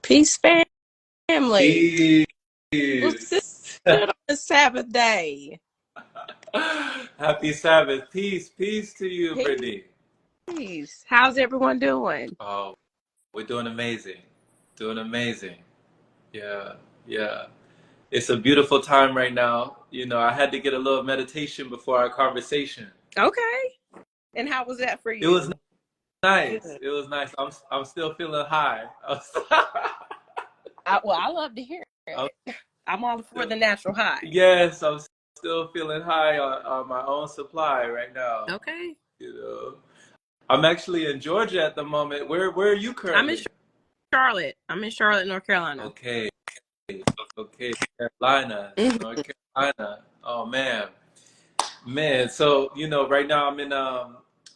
Peace, family. Peace. What's this on the Sabbath day? Happy Sabbath. Peace to you, Brittany. Peace. How's everyone doing? Oh, we're doing amazing. Doing amazing. Yeah, yeah. It's a beautiful time right now. I had to get a little meditation before our conversation. Okay. And how was that for It was you? nice. Good. It was nice. I'm still feeling high. I love to hear I'm it. I'm all for still, the natural high. yes, I'm still feeling high on my own supply right now. Okay. You know. I'm actually in Georgia at the moment. Where are you I'm in currently? Charlotte. I'm in Charlotte, North Carolina. Okay, okay, Carolina, Mhm. North Carolina. Oh man. So right now I'm in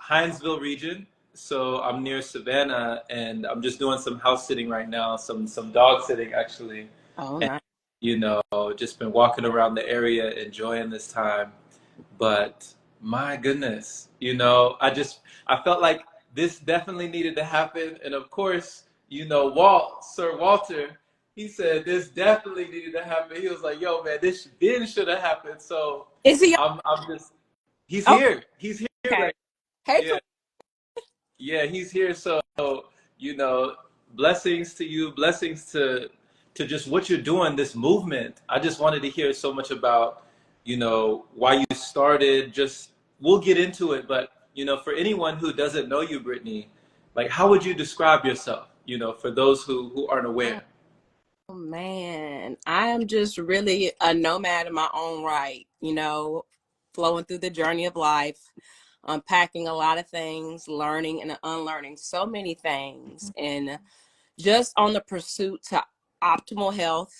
Hinesville region. So I'm near Savannah, and I'm just doing some house sitting right now, some dog sitting actually, Oh, and nice. you know just been walking around the area enjoying this time. But my goodness, I felt like this definitely needed to happen. And of course, Sir Walter, he said this definitely needed to happen. He was like, yo, man, this then should have happened. So Is he I'm just, he's okay? here. He's here right. Hey, Yeah, yeah, he's here. So, you know, blessings to you, blessings to just what you're doing, this movement. I just wanted to hear so much about, why you started. Just we'll get into it, but for anyone who doesn't know you, Brittany, like how would you describe yourself? For those who aren't oh aware. man, I am just really a nomad in my own right, flowing through the journey of life, unpacking a lot of things, learning and unlearning so many things, and just on the pursuit to optimal health,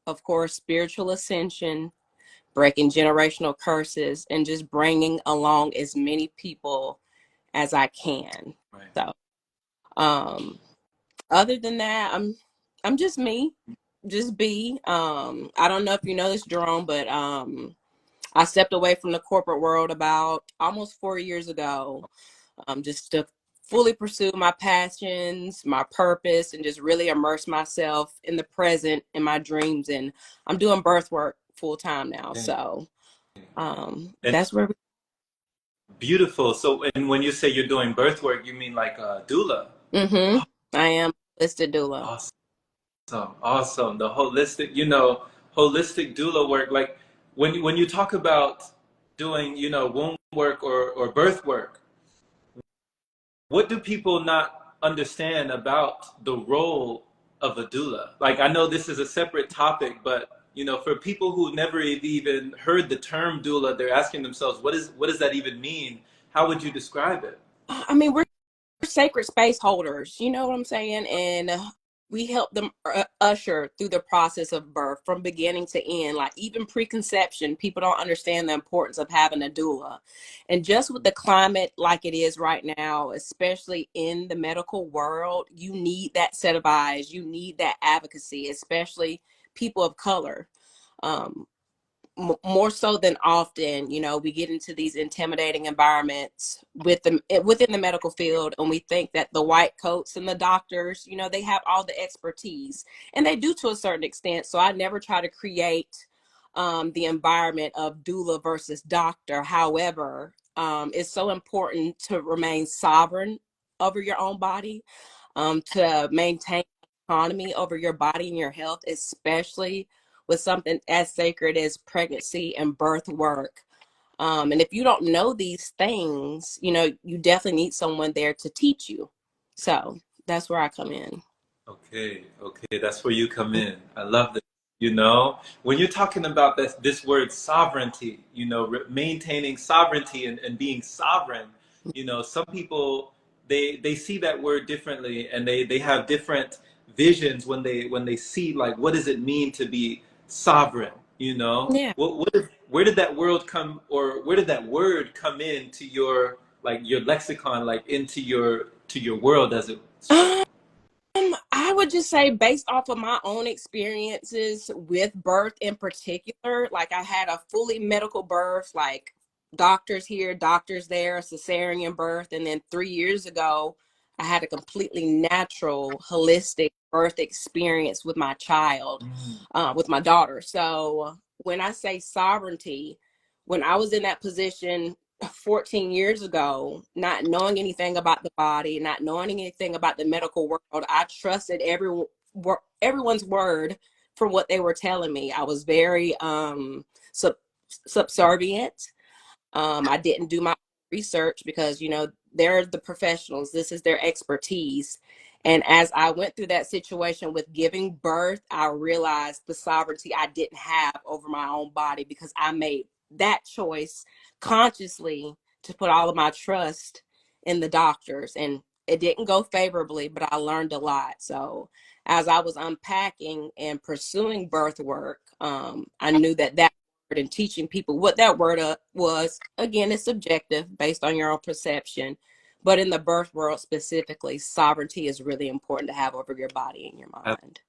of course, spiritual ascension, breaking generational curses, and just bringing along as many people as I can. Right. So, um, other than that, I'm just me, just be. I don't know if you know this, Jerome, but I stepped away from the corporate world about almost 4 years ago, just to fully pursue my passions, my purpose, and just really immerse myself in the present, in my dreams. And I'm doing birth work full time now. Okay. So And that's where beautiful. So, and when you say you're doing birth work, you mean like a doula? I am listed doula. Awesome. Awesome. The holistic doula work. Like when you talk about doing, womb work or birth work, what do people not understand about the role of a doula? Like I know this is a separate topic, but for people who never have even heard the term doula, they're asking themselves, what does that even mean? How would you describe it? I mean, we're sacred space holders, you know what I'm saying? And we help them usher through the process of birth from beginning to end. Like even preconception, people don't understand the importance of having a doula. And just with the climate like it is right now, especially in the medical world, you need that set of eyes. You need that advocacy, especially people of color. Um, More so than often, we get into these intimidating environments within the medical field, and we think that the white coats and the doctors, they have all the expertise, and they do to a certain extent. So I never try to create the environment of doula versus doctor. However, it's so important to remain sovereign over your own body, to maintain autonomy over your body and your health, especially with something as sacred as pregnancy and birth work. And if you don't know these things, you definitely need someone there to teach you. So that's where I come in. Okay, that's where you come in. I love that. When you're talking about this word sovereignty, maintaining sovereignty and being sovereign, some people they see that word differently, and they have different visions when they see like what does it mean to be sovereign, Yeah. where did that word come, or where did that word come into your like your lexicon, like into your to your world as it so. I would just say, based off of my own experiences with birth in particular, like I had a fully medical birth, like doctors here, doctors there, cesarean birth. And then 3 years ago, I had a completely natural, holistic birth experience with my child, with my daughter. So when I say sovereignty, when I was in that position 14 years ago, not knowing anything about the body, not knowing anything about the medical world, I trusted everyone's word for what they were telling me. I was very sub- subservient. I didn't do my research because, you know, they're the professionals. This is their expertise. And as I went through that situation with giving birth, I realized the sovereignty I didn't have over my own body because I made that choice consciously to put all of my trust in the doctors. And it didn't go favorably, but I learned a lot. So as I was unpacking and pursuing birth work, I knew that and teaching people what that word was, again, it's subjective based on your own perception, but in the birth world specifically, sovereignty is really important to have over your body and your mind.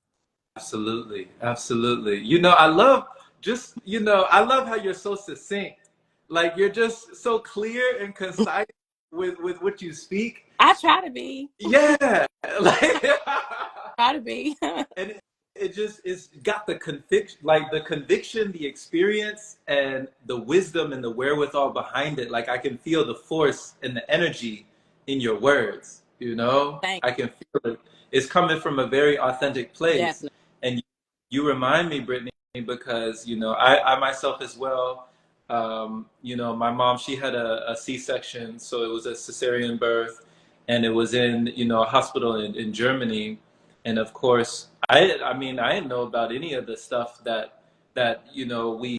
Absolutely, absolutely. You know, I love just, you know, I love how you're so succinct. Like you're just so clear and concise with what you speak. I try to be. Yeah. Like Try to be. and it just it's got the conviction, like the conviction, the experience, and the wisdom and the wherewithal behind it. Like I can feel the force and the energy in your words, you know? Thank I can feel it. It's coming from a very authentic you. place. Definitely. And you remind me, Brittany, because, you know, I myself as well, you know, my mom, she had a C-section, so it was a cesarean birth, and it was in, you know, a hospital in Germany. And of course, I mean, I didn't know about any of the stuff that you know we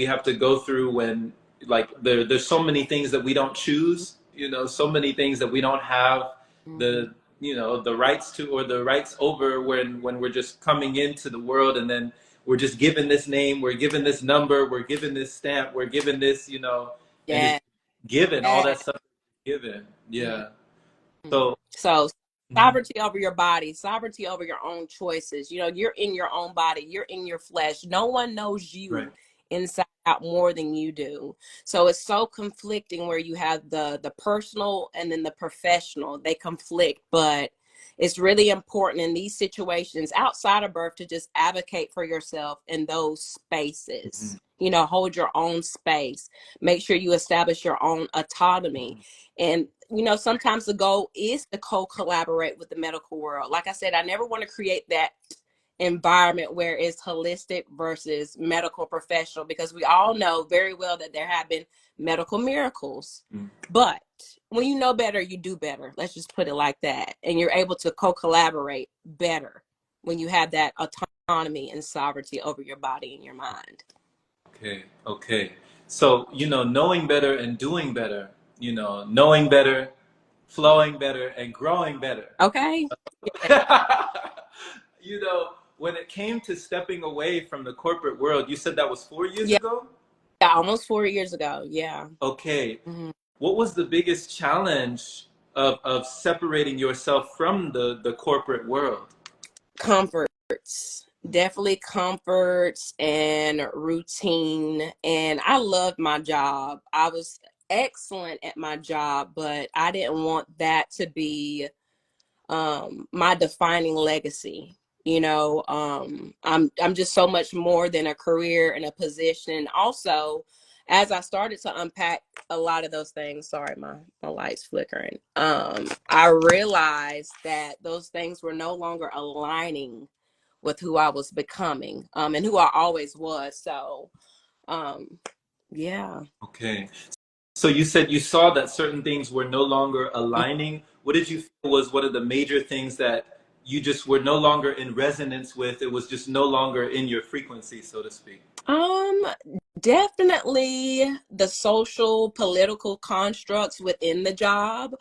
have to go through when like there's so many things that we don't choose, you know, so many things that we don't have Mm-hmm. the you know the rights to or the rights over when we're just coming into the world, and then we're just given this name, we're given this number, we're given this stamp, we're given this, you know, and it's Yeah. given all Yeah. that stuff is given. Yeah. Mhm. So. So Mhm. sovereignty over your body, sovereignty over your own choices. You know, you're in your own body, you're in your flesh. No one knows Right. you inside out more than you do. So it's so conflicting where you have the personal and then the professional. They conflict, but it's really important in these situations outside of birth to just advocate for yourself in those spaces. Mhm. You know, hold your own space. Make sure you establish your own autonomy. Mhm. And, you know, sometimes the goal is to co-collaborate with the medical world. Like I said, I never want to create that environment where it's holistic versus medical professional, because we all know very well that there have been medical miracles. Mhm. But when you know better, you do better. Let's just put it like that. And you're able to co-collaborate better when you have that autonomy and sovereignty over your body and your mind. Okay, okay. So, you know, knowing better and doing better, you know, knowing better, flowing better, and growing better. Okay. Yeah. You know, when it came to stepping away from the corporate world, you said that was 4 years Yeah. ago? Almost 4 years ago. Yeah. Okay. Mhm. What was the biggest challenge of separating yourself from the corporate world? Comforts, definitely comforts and routine. And I loved my job. I was excellent at my job, but I didn't want that to be my defining legacy. You know, I'm just so much more than a career and a position. Also, as I started to unpack a lot of those things, sorry, my light's flickering. I realized that those things were no longer aligning with who I was becoming, and who I always was. So, um, yeah. Okay. So you said you saw that certain things were no longer aligning. What did you feel was one of the major things that you just were no longer in resonance with? It was just no longer in your frequency, so to speak. Um, Definitely the social political constructs within the job.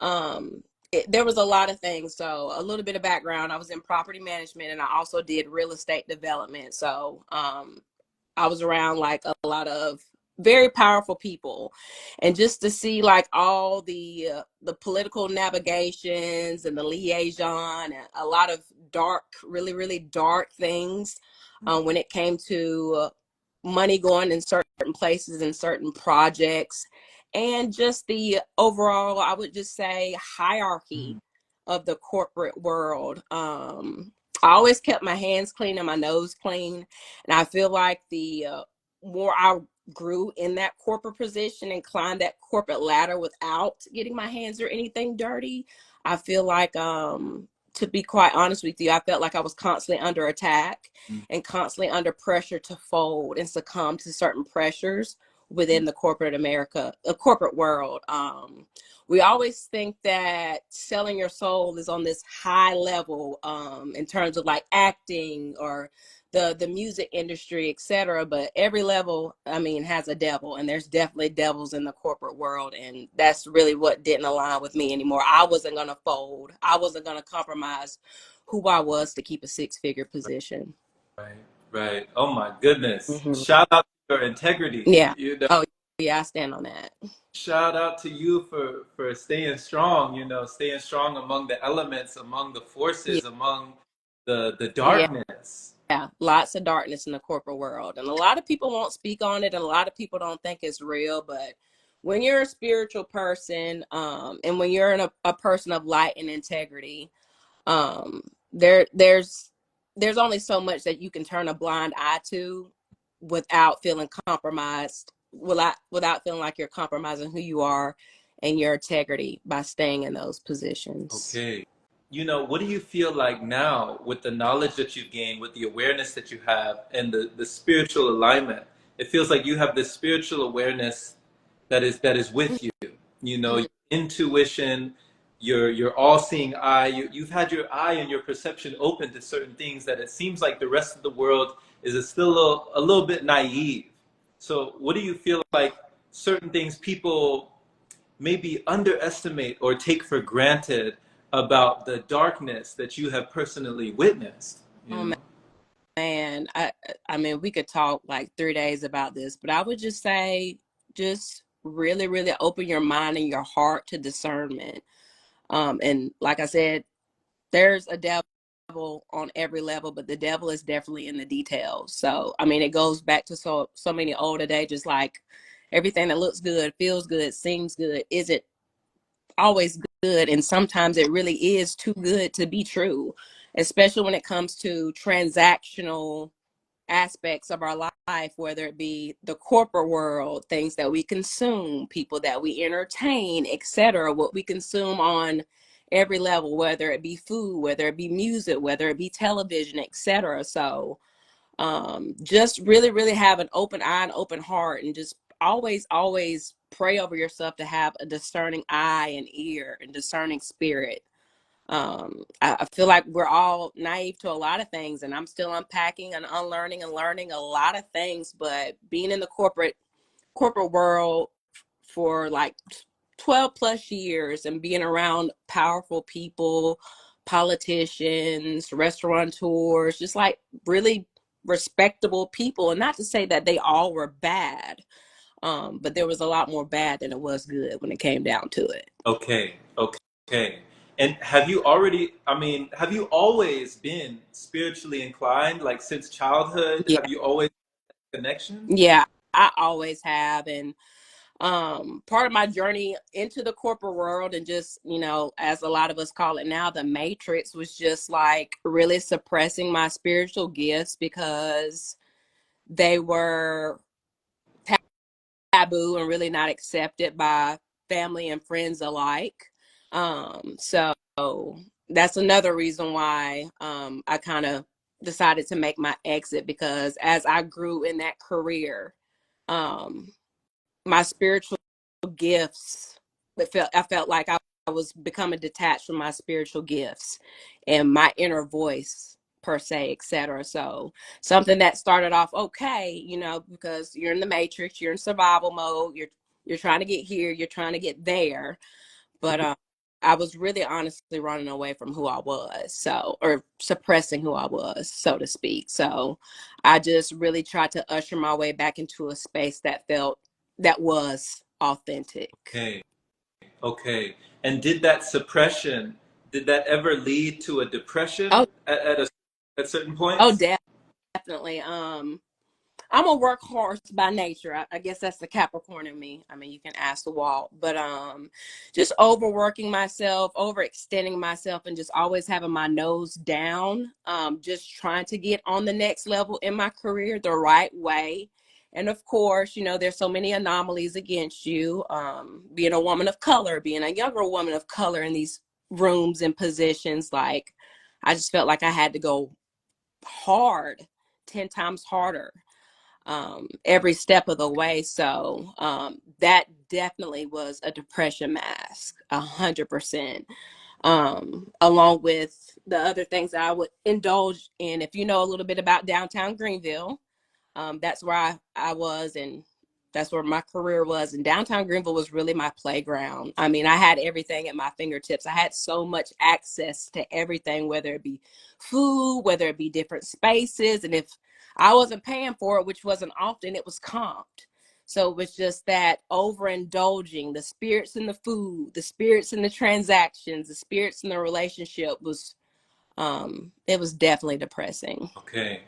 There was a lot of things. So a little bit of background: I was in property management, and I also did real estate development. So I was around like a lot of very powerful people, and just to see like all the political navigations and the liaison, and a lot of dark, really really dark things when it came to money going in certain places and certain projects, and just the overall, I would just say, hierarchy of the corporate world. I always kept my hands clean and my nose clean, and I feel like the more I grew in that corporate position and climbed that corporate ladder without getting my hands or anything dirty, I feel like, to be quite honest with you, I felt like I was constantly under attack and constantly under pressure to fold and succumb to certain pressures within the corporate world. We always think that selling your soul is on this high level, in terms of like acting or the music industry, etc. But every level, I mean, has a devil, and there's definitely devils in the corporate world, and that's really what didn't align with me anymore. I wasn't going to fold. I wasn't going to compromise who I was to keep a six-figure position. Right, right. Oh my goodness. Hmm. Shout out to your integrity. Yeah. You know, Oh, yeah, I stand on that. shout out to you for staying strong, staying strong among the elements, among the Yeah. forces, among the Yeah. darkness. Yeah, lots of darkness in the corporate world. And a lot of people won't speak on it, and a lot of people don't think it's real. But when you're a spiritual person, and when you're a person of light and integrity, um, there's only so much that you can turn a blind eye to without feeling compromised, without feeling like you're compromising who you are and your integrity by staying in those positions. Okay. What do you feel like now with the knowledge that you've gained, with the awareness that you have, and the spiritual alignment? It feels like you have this spiritual awareness that is with you. Your intuition, your all-seeing eye. You've had your eye and your perception open to certain things that it seems like the rest of the world is still a little bit naive. So, what do you feel like certain things people maybe underestimate or take for granted about the darkness that you have personally witnessed? You Oh know? man, I mean, we could talk like 3 days about this, but I would just say, just really, really open your mind and your heart to discernment. And like I said, there's a devil on every level, but the devil is definitely in the details. So I mean, it goes back to so many old adages, like everything that looks good, feels good, seems good, isn't always good, and sometimes it really is too good to be true, especially when it comes to transactional aspects of our life, whether it be the corporate world, things that we consume, people that we entertain, etc. What we consume on every level, whether it be food, whether it be music, whether it be television, etc. So just really, really have an open eye and open heart, and just always pray over yourself to have a discerning eye and ear and discerning spirit. I feel like we're all naive to a lot of things, and I'm still unpacking and unlearning and learning a lot of things. But being in the corporate world for like 12 plus years and being around powerful people, politicians, restaurateurs, just like really respectable people, and not to say that they all were bad, but there was a lot more bad than it was good when it came down to it. Okay, okay. And have you always been spiritually inclined, like since childhood? Yeah. Have you always had a connection? Yeah, I always have. And part of my journey into the corporate world, and just, as a lot of us call it now, the matrix, was just like really suppressing my spiritual gifts because they were taboo and really not accepted by family and friends alike. So that's another reason why I kind of decided to make my exit, because as I grew in that career, um, my spiritual gifts, I felt like I was becoming detached from my spiritual gifts and my inner voice, per se, etc. So something that started off okay, because you're in the matrix, you're in survival mode, you're trying to get here, you're trying to get there, but I was really honestly running away from who I was, or suppressing who I was, so to speak. So I just really tried to usher my way back into a space that was authentic. Okay, okay. And did that ever lead to a depression Oh, at certain oh, points? definitely. I'm a workhorse by nature. I guess that's the Capricorn in me. I mean, you can ask the wall, but just overworking myself, overextending myself, and just always having my nose down. Just trying to get on the next level in my career the right way. And of course, you know, there's so many anomalies against you. Being a woman of color, being a younger woman of color in these rooms and positions, like I just felt like I had to go hard, 10 times harder every step of the way. So that definitely was a depression mask, 100%. Along with the other things that I would indulge in. If you know a little bit about downtown Greenville, that's where I was, and that's where my career was. And downtown Greenville was really my playground. I mean, I had everything at my fingertips. I had so much access to everything, whether it be food, whether it be different spaces. And if I wasn't paying for it, which wasn't often, it was comped. So it was just that overindulging, the spirits in the food, the spirits in the transactions, the spirits in the relationship was, it was definitely depressing. Okay.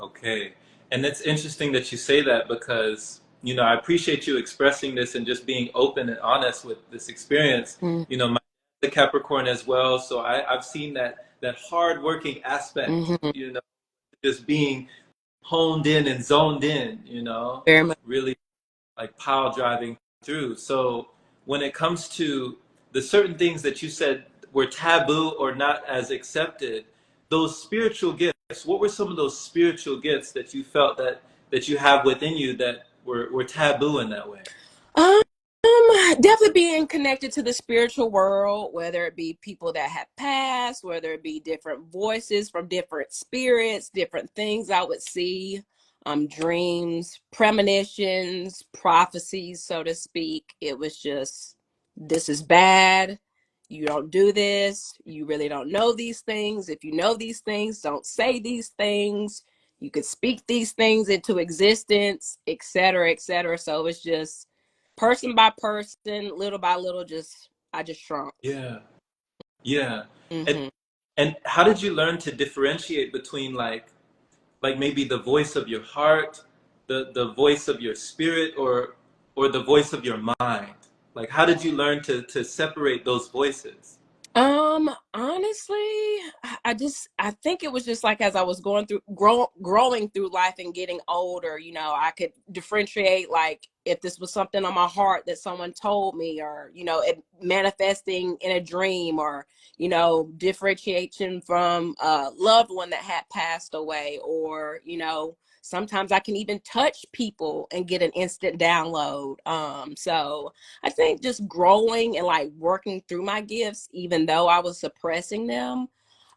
Okay. And it's interesting that you say that because, you know, I appreciate you expressing this and just being open and honest with this experience. Mm-hmm. You know, my the Capricorn as well, so I've seen that hard working aspect, Mm-hmm. you know, just being honed in and zoned in, you know, Very much. really like pile driving through. So when it comes to the certain things that you said were taboo or not as accepted, those spiritual gifts, what were some of those spiritual gifts that you felt that you have within you that were taboo in that way? Um, Definitely being connected to the spiritual world, whether it be people that have passed, whether it be different voices from different spirits, different things I would see, dreams, premonitions, prophecies, so to speak. It was just, this is bad. You don't do this. You really don't know these things. If you know these things, don't say these things. You could speak these things into existence, et cetera, et cetera. So it's just person by person, little by little, just I just shrunk. Yeah. Yeah. And Mm-hmm. and how did you learn to differentiate between like maybe the voice of your heart, the voice of your spirit, or the voice of your mind? Like how did you learn to separate those voices? Honestly, I think it was just like as I was going through growing through life and getting older, you know, I could differentiate like if this was something on my heart that someone told me, or, you know, it manifesting in a dream, or, you know, differentiation from a loved one that had passed away, or, you know, sometimes I can even touch people and get an instant download. So I think just growing and like working through my gifts, even though I was suppressing them,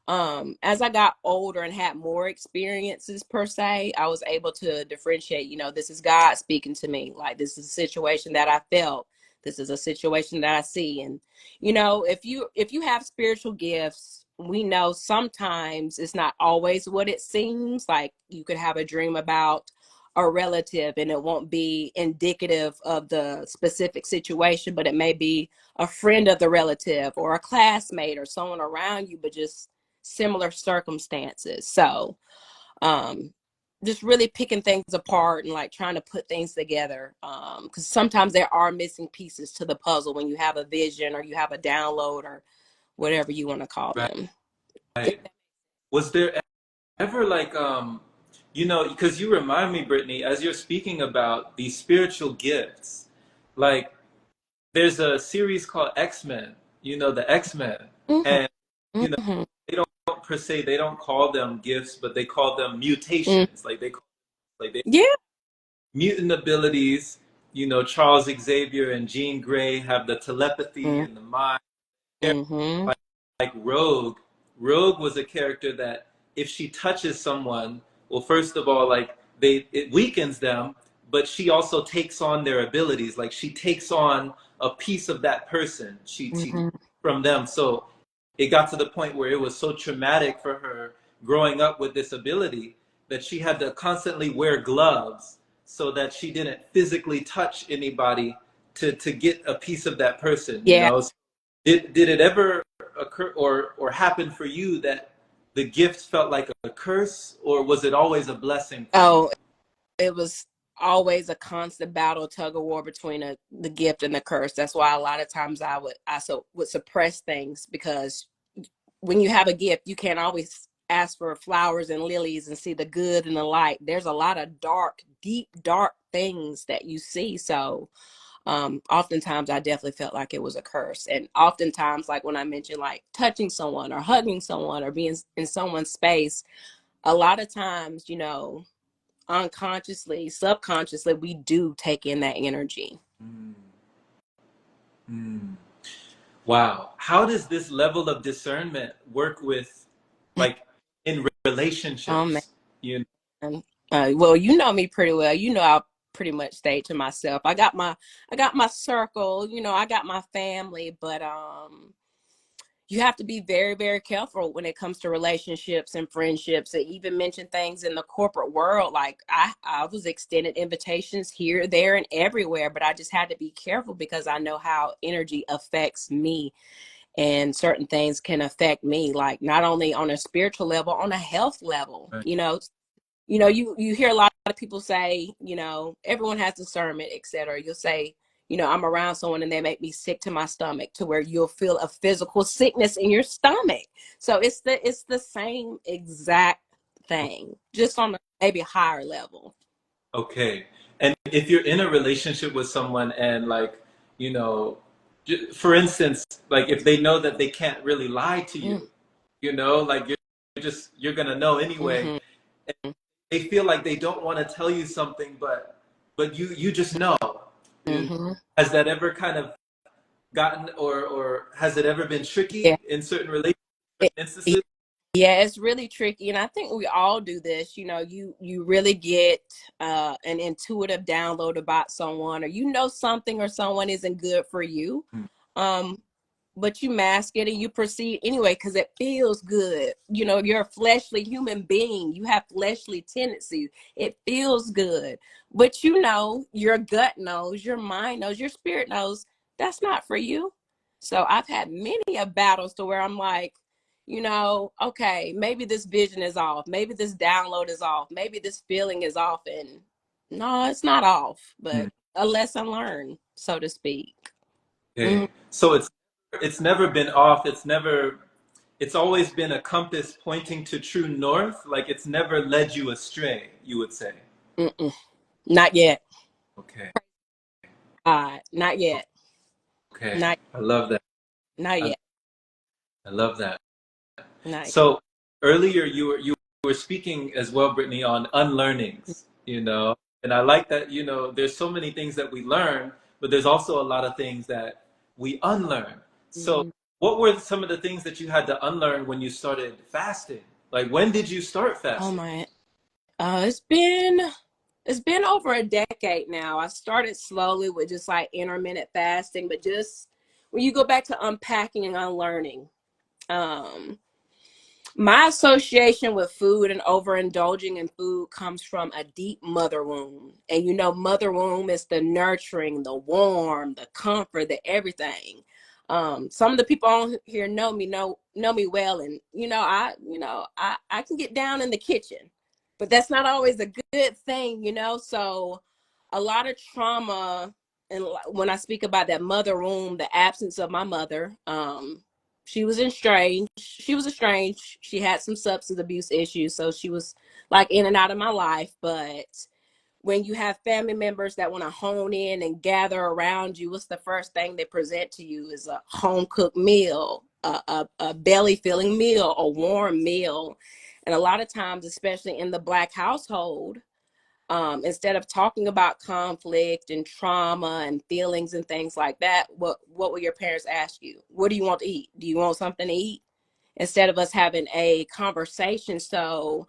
as I got older and had more experiences per se, I was able to differentiate, you know, this is God speaking to me. Like this is a situation that I felt. This is a situation that I see. And, you know, if you have spiritual gifts, we know sometimes it's not always what it seems. Like you could have a dream about a relative and it won't be indicative of the specific situation, but it may be a friend of the relative or a classmate or someone around you, but just similar circumstances. So just really picking things apart and like trying to put things together, because sometimes there are missing pieces to the puzzle when you have a vision or you have a download or whatever you want to call them. Right. Was there ever like you know, because you remind me, Brittany, as you're speaking about these spiritual gifts, like there's a series called X-Men, you know, the X-Men. Mm-hmm. And you know, Mm-hmm. they don't per se, they don't call them gifts, but they call them Mm-hmm. mutations. Like they Yeah. mutant abilities. You know, Charles Xavier and Jean Grey have the telepathy and the mind. Mm-hmm. Like Rogue. Rogue was a character that if she touches someone, well, first of all, like it weakens them, but she also takes on their abilities. Like she takes on a piece of that person. She Mm-hmm. from them. So it got to the point where it was so traumatic for her growing up with this ability that she had to constantly wear gloves so that she didn't physically touch anybody to get a piece of that person, you Yeah. know. Did it ever occur or happen for you that the gift felt like a curse, or was it always a blessing for you? Oh, it was always a constant battle, tug of war between the gift and the curse. That's why a lot of times I would suppress things, because when you have a gift, you can't always ask for flowers and lilies and see the good and the light. There's a lot of dark, deep, dark things that you see. So oftentimes I definitely felt like it was a curse. And oftentimes, like when I mentioned like touching someone or hugging someone or being in someone's space, a lot of times, you know, unconsciously, subconsciously, we do take in that energy. Mm. Mm. Wow. How does this level of discernment work with, like, in Um, relationships? You know? well, you know me pretty well. You know, I pretty much stay to myself. I got my circle. You know, I got my family, but you have to be very, very careful when it comes to relationships and friendships. And even mention things in the corporate world. Like I was extended invitations here, there, and everywhere, but I just had to be careful because I know how energy affects me, and certain things can affect me, like not only on a spiritual level, on a health level. Right. You hear a lot of people say, you know, everyone has discernment, etc. You'll say, you know, I'm around someone and they make me sick to my stomach, to where you'll feel a physical sickness in your stomach. So it's the same exact thing, just on a maybe higher level. Okay. And if you're in a relationship with someone and, like, you know, for instance, like if they know that they can't really lie to you, you know, like you're gonna know anyway. Mm-hmm. And they feel like they don't want to tell you something, but you just know. Mm-hmm. Has that ever kind of gotten, or has it ever been Yeah. tricky in certain relationship It, instances? yeah, it's really tricky, and I think we all do this. You know, you really get an intuitive download about someone, or you know something or someone isn't good for you, Hmm. um, but you mask it and you proceed anyway because it feels good. You know, you're a fleshly human being. You have fleshly tendencies. It feels good, but you know, your gut knows, your mind knows, your spirit knows that's not for you. So I've had many of battles to where I'm like, you know, okay, maybe this vision is off. Maybe this download is off. Maybe this feeling is off. And no, it's not off, Hmm. but a lesson learned, so to speak. Okay. So it's never been off. It's always been a compass pointing to true north. Like it's never led you astray, you would say. Mm-mm. Not yet. Okay. Not yet. Okay. Not I love that. not I, yet. I love that. Not yet. So earlier you were speaking as well, Brittany, on unlearnings, you know, and I like that, you know, there's so many things that we learn, but there's also a lot of things that we unlearn. So Mhm. what were some of the things that you had to unlearn when you started fasting? Like when did you start Oh fasting? my. It's been over a decade now. I started slowly with just like intermittent fasting, but just when you go back to unpacking and unlearning, um, my association with food and overindulging in food comes from a deep mother wound. And you know, mother womb is the nurturing, the warm, the comfort, the everything. Some of the people on here know me well, and I can get down in the kitchen, but that's not always a good thing, you know. So a lot of trauma, and when I speak about that mother womb, the absence of my mother, she was estranged. She had some substance abuse issues, so she was like in and out of my life. But when you have family members that want to hone in and gather around you, what's the first thing they present to you is a home cooked meal, a belly filling meal, a warm meal. And a lot of times, especially in the Black household, instead of talking about conflict and trauma and feelings and things like that, what will your parents ask you? What do you want to eat? Do you want something to eat? Instead of us having a conversation. So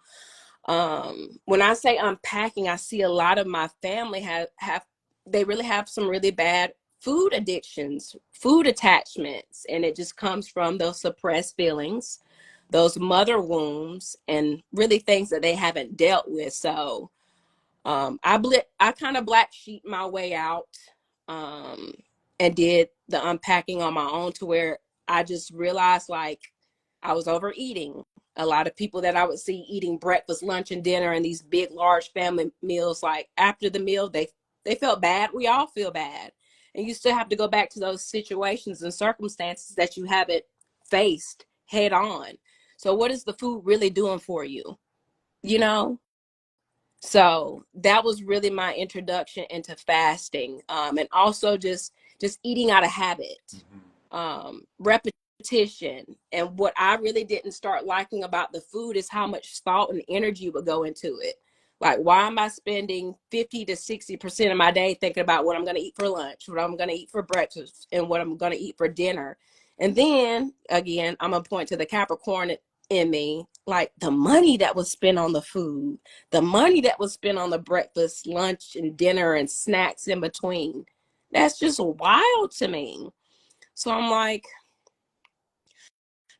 when I say unpacking, I see a lot of my family have they really have some really bad food addictions, food attachments, and it just comes from those suppressed feelings, those mother wounds, and really things that they haven't dealt with. So I kind of black sheep my way out, um, and did the unpacking on my own, to where I just realized like I was overeating. A lot of people that I would see eating breakfast, lunch, and dinner and these big, large family meals, like after the meal, they felt bad. We all feel bad. And you still have to go back to those situations and circumstances that you haven't faced head on. So what is the food really doing for you? You know? So that was really my introduction into fasting, and also just eating out of habit, repetition. And what I really didn't start liking about the food is how much thought and energy would go into it. Like, why am I spending 50 to 60% of my day thinking about what I'm going to eat for lunch, what I'm going to eat for breakfast, and what I'm going to eat for dinner? And then again, I'm going to point to the Capricorn in me, like the money that was spent on the food, the money that was spent on the breakfast, lunch, and dinner and snacks in between. That's just wild to me. So I'm like,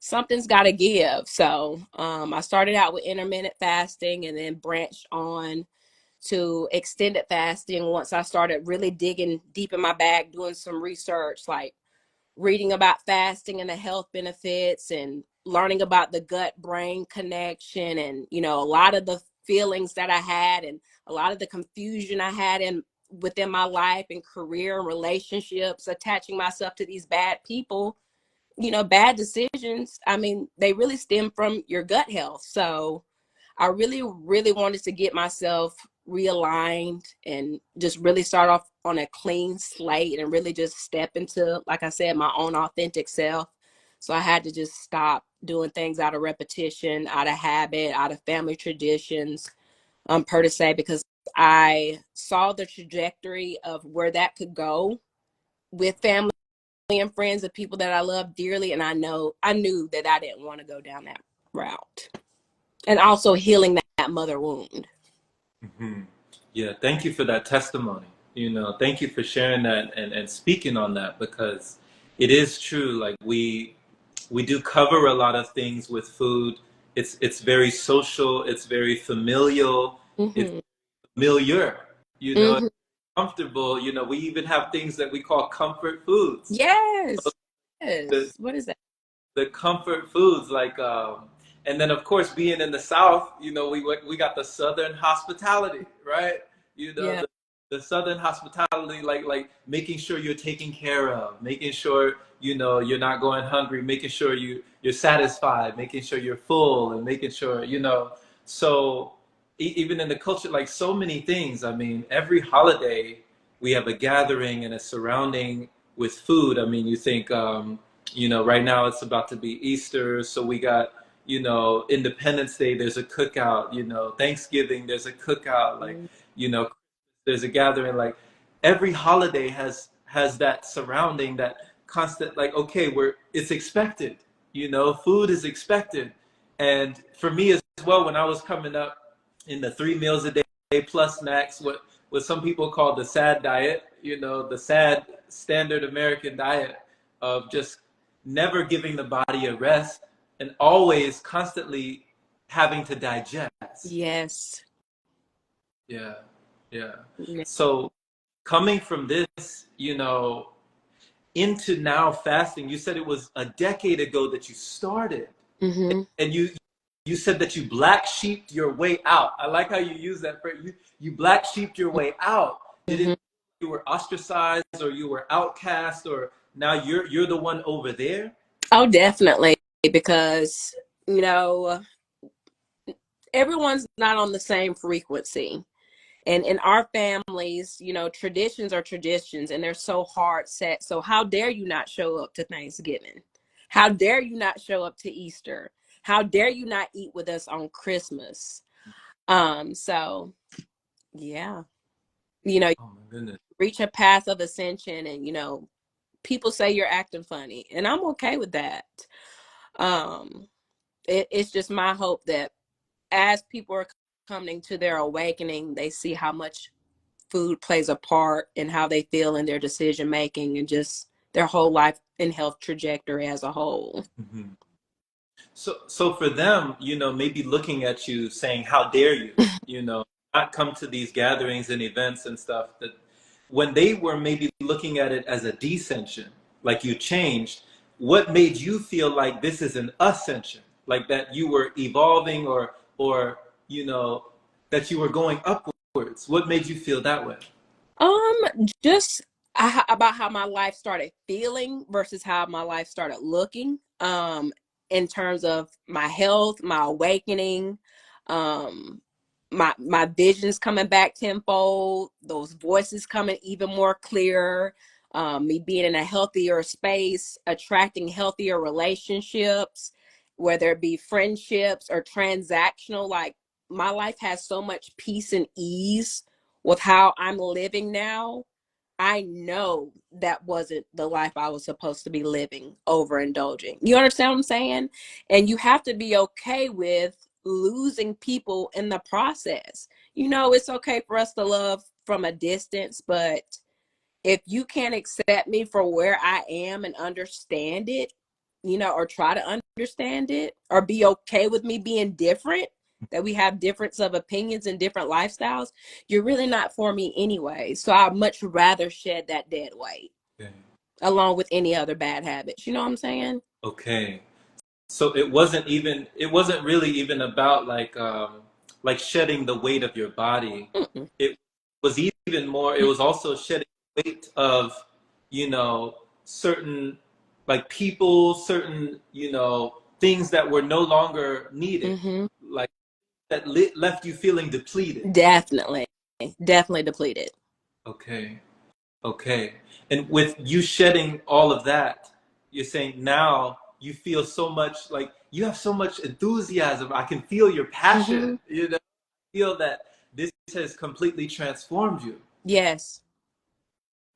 something's got to give. So I started out with intermittent fasting and then branched on to extended fasting once I started really digging deep in my bag, doing some research, like reading about fasting and the health benefits and learning about the gut brain connection, and a lot of the feelings that I had and a lot of the confusion I had within my life and career and relationships, attaching myself to these bad people, bad decisions. I mean, they really stem from your gut health. So I really, really wanted to get myself realigned and just really start off on a clean slate and really just step into, like I said, my own authentic self. So I had to just stop doing things out of repetition, out of habit, out of family traditions, per se, because I saw the trajectory of where that could go with family and friends of people that I love dearly. And I knew that I didn't want to go down that route. And also healing that mother wound. Mm-hmm. Yeah, thank you for that testimony. Thank you for sharing that and speaking on that, because it is true. Like we do cover a lot of things with food. It's very social, it's very familial, it's Mm-hmm. familiar, it's Mm-hmm. comfortable. We even have things that we call comfort foods. Yes. The Yes. What is that? the comfort foods, like and then of course being in the South, we got the Southern hospitality, right? Yeah. The Southern hospitality, like making sure you're taken care of, making sure you're not going hungry, making sure you're satisfied, making sure you're full, and making sure so even in the culture, like so many things. I mean, every holiday we have a gathering and a surrounding with food. I mean, you think right now it's about to be Easter, so we got, Independence Day, there's a cookout, Thanksgiving, there's a cookout, like, you know, there's a gathering. Like every holiday has that surrounding, that constant, like, okay, it's expected, food is expected. And for me as well, when I was coming up in the 3 meals a day plus snacks, what some people call the sad diet, the sad standard American diet of just never giving the body a rest and always constantly having to digest. Yes. Yeah, yeah. Yeah. So coming from this, into now fasting, you said it was a decade ago that you started, Mm-hmm. and you said that you black sheeped your way out. I like how you use that phrase. You black sheeped your way out. Did Mm-hmm. it you were ostracized, or you were outcast, or now you're the one over there? Oh, definitely. Because, you know, everyone's not on the same frequency. And in our families, traditions are traditions and they're so hard set. So how dare you not show up to Thanksgiving? How dare you not show up to Easter? How dare you not eat with us on Christmas? So yeah, Oh my goodness. reach a path of ascension, and people say you're acting funny, and I'm okay with that. Um, it's just my hope that as people are coming to their awakening, they see how much food plays a part in how they feel in their decision making and just their whole life and health trajectory as a whole. Mhm. So for them, maybe looking at you saying, "How dare you?" Not come to these gatherings and events and stuff. That when they were maybe looking at it as a descension, like you changed, what made you feel like this is an ascension? like that you were evolving, or you know, that you were going upwards? What made you feel that way? Just about how my life started feeling versus how my life started looking. In terms of my health, my awakening, um, my visions coming back tenfold, those voices coming even more clear, me being in a healthier space, attracting healthier relationships, whether it be friendships or transactional. Like, my life has so much peace and ease with how I'm living now. I know that wasn't the life I was supposed to be living, overindulging. You understand what I'm saying? And you have to be okay with losing people in the process. You know, it's okay for us to love from a distance, but if you can't accept me for where I am and understand it, you know, or try to understand it, or be okay with me being different, that we have difference of opinions and different lifestyles, you're really not for me anyway. So I'd much rather shed that dead weight Okay. along with any other bad habits. You know what I'm saying? Okay. So it wasn't really even about like shedding the weight of your body. Mm-mm. It was even more, it was also shedding the weight of, you know, certain like people, certain, you know, things that were no longer needed, Mm-hmm. like that left you feeling depleted. Definitely. Definitely depleted. Okay. Okay. And with you shedding all of that, you're saying now you feel so much, like you have so much enthusiasm. I can feel your Mm-hmm. passion. You know, feel that this has completely transformed you. Yes.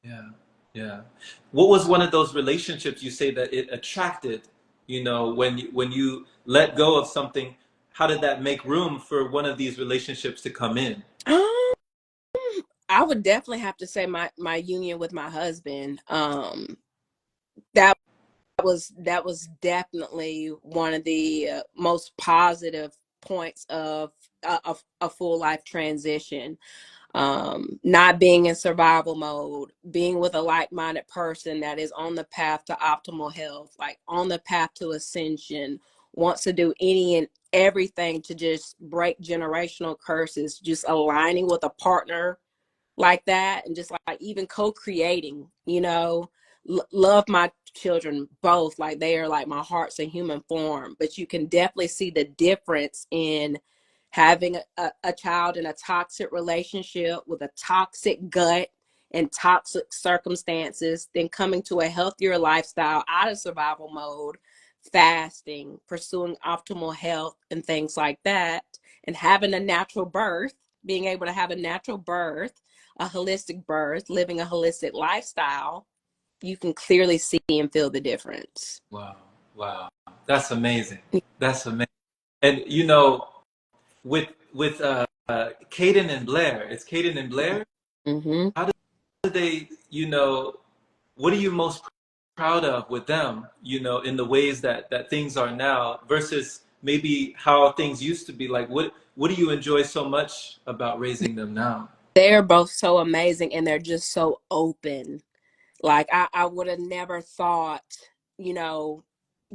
Yeah. Yeah. What was one of those relationships you say that it attracted, you know, when you let go of something, how did that make room for one of these relationships to come in? Um, I would definitely have to say my union with my husband. That was definitely one of the most positive points of a full life transition. Not being in survival mode, being with a like-minded person that is on the path to optimal health, like on the path to ascension, wants to do any and everything to just break generational curses, just aligning with a partner like that, and just like even co-creating, you know. Love my children both, like they are like my hearts in human form, but you can definitely see the difference in having a child in a toxic relationship with a toxic gut and toxic circumstances, then coming to a healthier lifestyle out of survival mode, fasting, pursuing optimal health and things like that, and having a natural birth, being able to have a natural birth, a holistic birth, living a holistic lifestyle. You can clearly see and feel the difference. Wow. Wow. That's amazing. That's amazing. And you know, with Caden and Blair. It's Caden and Blair. Mm-hmm. How do they, you know, what are you most proud of with them, you know, in the ways that things are now versus maybe how things used to be? Like what do you enjoy so much about raising them now? They're both so amazing and they're just so open. Like, I would have never thought, you know,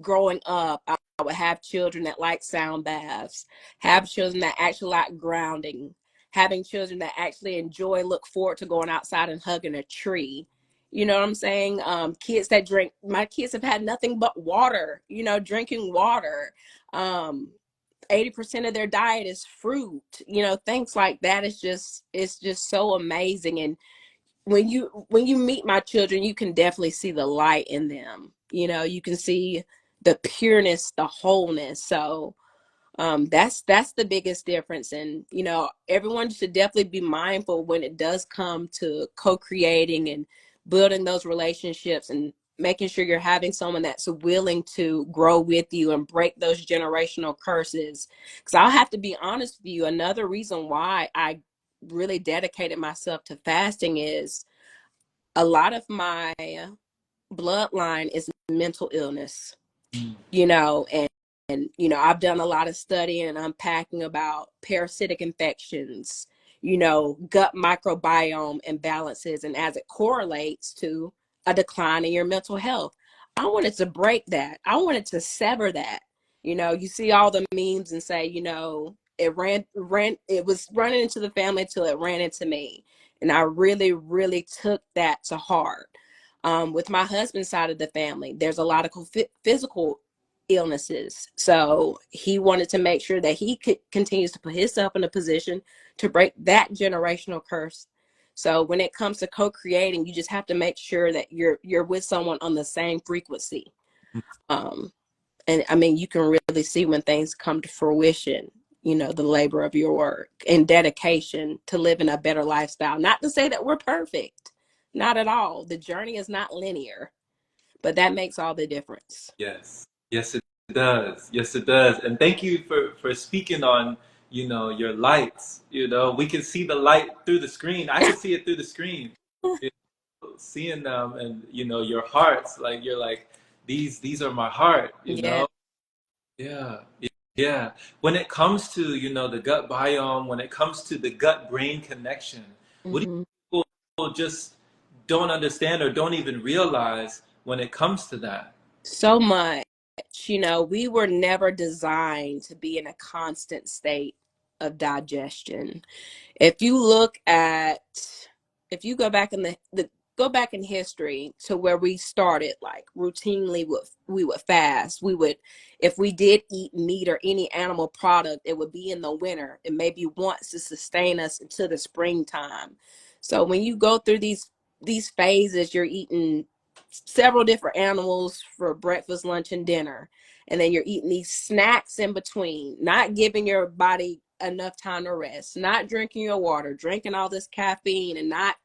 growing up, I would have children that like sound baths, have children that actually like grounding, having children that actually enjoy, look forward to going outside and hugging a tree. You know what I'm saying? Kids that drink, my kids have had nothing but water, you know, drinking water. Um, 80% of their diet is fruit, you know, things like that. It's just so amazing. And when you meet my children, you can definitely see the light in them. You know, you can see the pureness, the wholeness. So that's the biggest difference. And you know, everyone should definitely be mindful when it does come to co-creating and building those relationships, and making sure you're having someone that's willing to grow with you and break those generational curses. Because I'll have to be honest with you, another reason why I really dedicated myself to fasting is a lot of my bloodline is mental illness, Mm. you know. And you know, I've done a lot of studying and unpacking about parasitic infections, you know, gut microbiome imbalances, and as it correlates to a decline in your mental health. I wanted to break that. I wanted to sever that. You know, you see all the memes and say, you know, it was running into the family until it ran into me. And I really, really took that to heart. With my husband's side of the family, there's a lot of physical illnesses. So he wanted to make sure that he could continues to put himself in a position to break that generational curse. So when it comes to co-creating, you just have to make sure that you're with someone on the same frequency. Um, and I mean, you can really see when things come to fruition, you know, the labor of your work and dedication to living a better lifestyle. Not to say that we're perfect, not at all. The journey is not linear, but that makes all the difference. Yes. Yes, it does. Yes, it does. And thank you for speaking on, you know, your lights. You know, we can see the light through the screen. I can see it through the screen. You know, seeing them and, you know, your hearts, like you're like, these are my heart, you Yeah. know? Yeah. Yeah. When it comes to, you know, the gut biome, when it comes to the gut brain connection, what do Hmm. people just don't understand or don't even realize when it comes to that? So much. You know, we were never designed to be in a constant state of digestion. If you look at, if you go back in the go back in history to where we started, like routinely we would fast. We would, if we did eat meat or any animal product, it would be in the winter and maybe once to sustain us until the springtime. So when you go through these phases, you're eating several different animals for breakfast, lunch, and dinner. And then you're eating these snacks in between, not giving your body enough time to rest, not drinking your water, drinking all this caffeine, and not,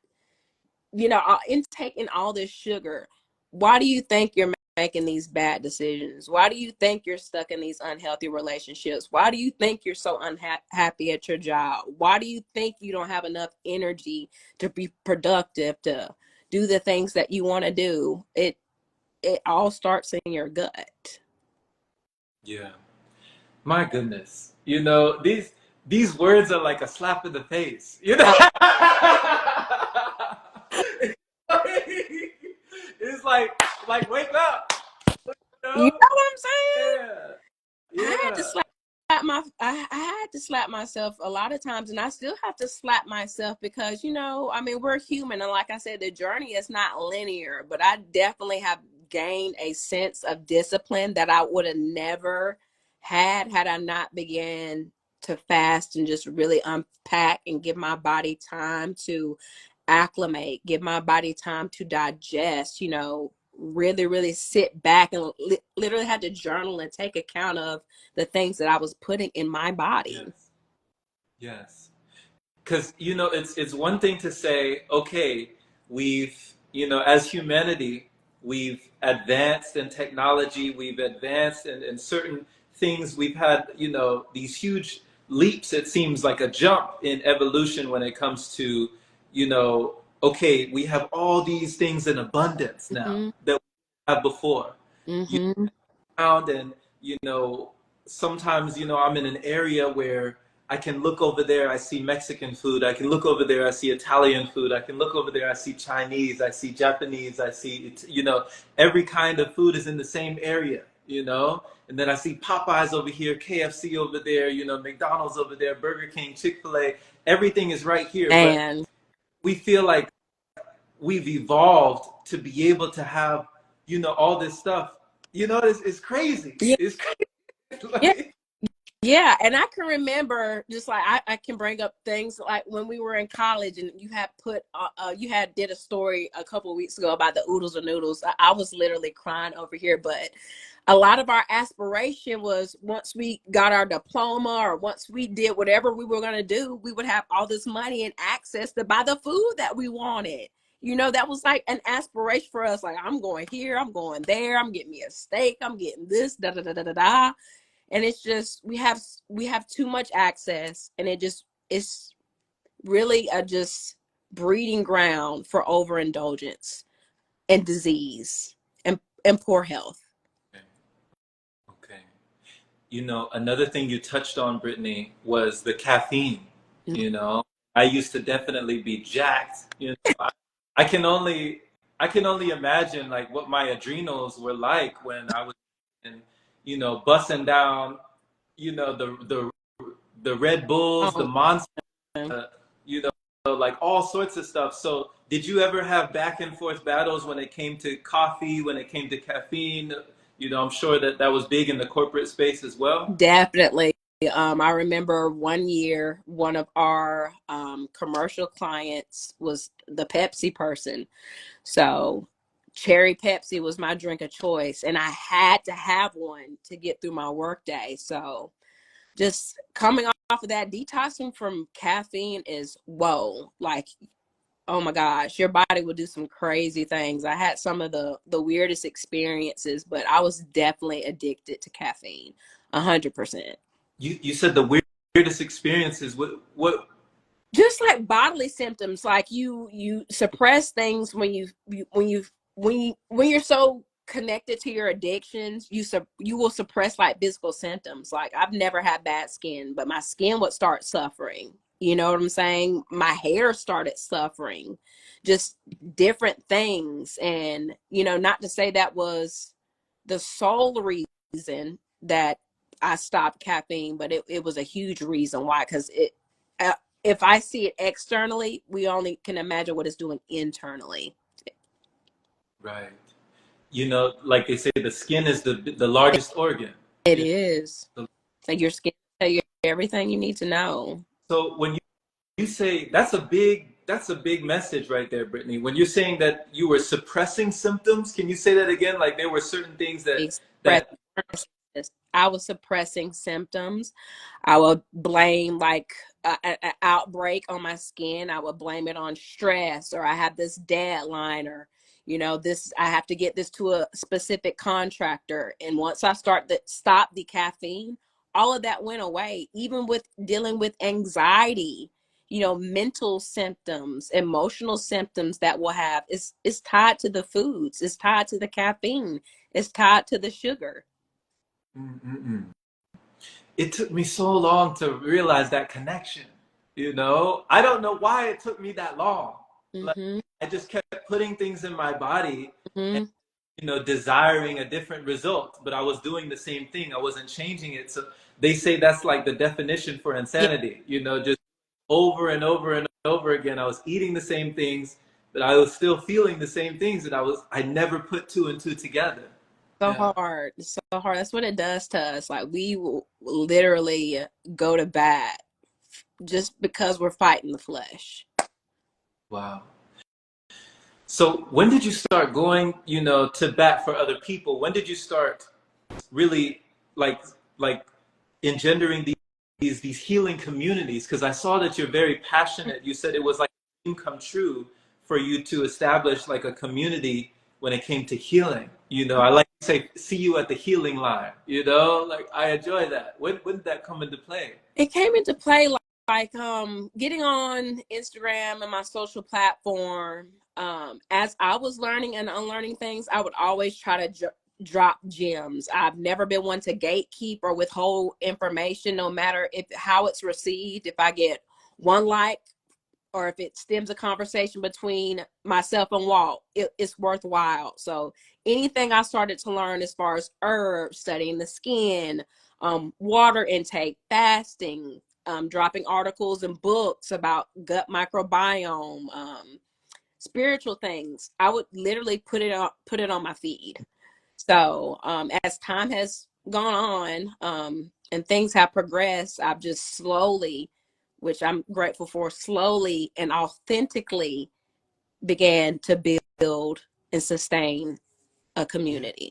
you know, intaking all this sugar. Why do you think you're making these bad decisions? Why do you think you're stuck in these unhealthy relationships? Why do you think you're so unhappy at your job? Why do you think you don't have enough energy to be productive, to do the things that you want to do? It all starts in your gut. Yeah. My goodness. You know, these words are like a slap in the face. You know? It's like wake up, you You know know? what I'm saying? Yeah. I had to Yeah. slap I had to slap myself a lot of times, and I still have to slap myself because, you know, I mean, we're human, and like I said, the journey is not linear, but I definitely have gained a sense of discipline that I would have never had I not began to fast and just really unpack and give my body time to acclimate, give my body time to digest, you know, really, really sit back and literally had to journal and take account of the things that I was putting in my body. Yes. Yes. Because, you know, it's one thing to say, okay, we've, you know, as humanity, we've advanced in technology, we've advanced in certain things, we've had, you know, these huge leaps. It seems like a jump in evolution when it comes to, you know, okay, we have all these things in abundance now Mm-hmm. that we have before. You Mm-hmm. around and, you know, sometimes, you know, I'm in an area where I can look over there, I see Mexican food. I can look over there, I see Italian food. I can look over there, I see Chinese, I see Japanese, I see, you know, every kind of food is in the same area, you know? And then I see Popeyes over here, KFC over there, you know, McDonald's over there, Burger King, Chick-fil-A. Everything is right here, but And we feel like we've evolved to be able to have, you know, all this stuff. You know, it's crazy. yeah, It's crazy. yeah, Like, yeah. And I can remember just like I can bring up things like when we were in college and you had put you had did a story a couple of weeks ago about the oodles or noodles. I was literally crying over here, but a lot of our aspiration was once we got our diploma or once we did whatever we were going to do, we would have all this money and access to buy the food that we wanted. You know, that was like an aspiration for us. Like, I'm going here, I'm going there, I'm getting me a steak, I'm getting this, da da da da da da. And it's just we have too much access, and it's really a just breeding ground for overindulgence and disease and poor health. okay. Okay. You know, another thing you touched on, Brittany, was the caffeine. You know, I used to definitely be jacked. You know, I can only I can only imagine like what my adrenals were like when I was in, you know, busting down, you know, the Red Bulls, the Oh, Monsters, you know, like all sorts of stuff. So did you ever have back and forth battles when it came to coffee, when it came to caffeine? You know, I'm sure that that was big in the corporate space as well. definitely. I remember one year, one of our commercial clients was the Pepsi person. So cherry Pepsi was my drink of choice, and I had to have one to get through my workday. So just coming off of that, detoxing from caffeine is whoa. Like, oh my gosh, your body will do some crazy things. I had some of the weirdest experiences, but I was definitely addicted to caffeine, 100%. You said the weirdest experiences. What? Just like bodily symptoms, like you suppress things when when you're so connected to your addictions, you will suppress like physical symptoms. Like, I've never had bad skin, but my skin would start suffering. You know what I'm saying? My hair started suffering, just different things. And not to say that was the sole reason that I stopped caffeine, but it was a huge reason why. Because uh, if I see it externally, we only can imagine what it's doing internally. Right. You know, like they say, the skin is the largest organ. It You is. know? Like, your skin will tell you everything you need to know. So when you say that's a big message right there, Brittany. When you're saying that you were suppressing symptoms, can you say that again? Like there were certain things that I was suppressing symptoms. I would blame like an outbreak on my skin. I would blame it on stress, or I have this deadline, or this, I have to get this to a specific contractor. And once I stop the caffeine, all of that went away. Even with dealing with anxiety, mental symptoms, emotional symptoms that we'll have, is tied to the foods, it's tied to the caffeine, it's tied to the sugar. Mm-mm-mm. It took me so long to realize that connection. You know, I don't know why it took me that long. Like Mm-hmm. I just kept putting things in my body and Mm-hmm. you know desiring a different result, but I was doing the same thing. I wasn't changing it. So they say that's like the definition for Yeah, insanity. You know, just over and over and over again. I was eating the same things, but I was still feeling the same things, and I never put two and two together. so Yeah. hard. It's so hard. That's what it does to us. Like, we will literally go to bat just because we're fighting the flesh. Wow. So when did you start going, you know, to bat for other people? When did you start really like like engendering these healing communities? Because I saw that you're very passionate. You said it was like a dream come true for you to establish like a community when it came to healing. You know, I like to say, see you at the healing line. You know, like I enjoy that. When did that come into play? It came into play like getting on Instagram and my social platform. As I was learning and unlearning things, I would always try to drop gems. I've never been one to gatekeep or withhold information, no matter how it's received. If I get one like, or if it stems a conversation between myself and Walt, it's worthwhile. So anything I started to learn as far as herbs, studying the skin, water intake, fasting, dropping articles and books about gut microbiome, spiritual things, I would literally put it on my feed. So as time has gone on, and things have progressed, I've just slowly, which I'm grateful for, slowly and authentically began to build and sustain a Yeah, community.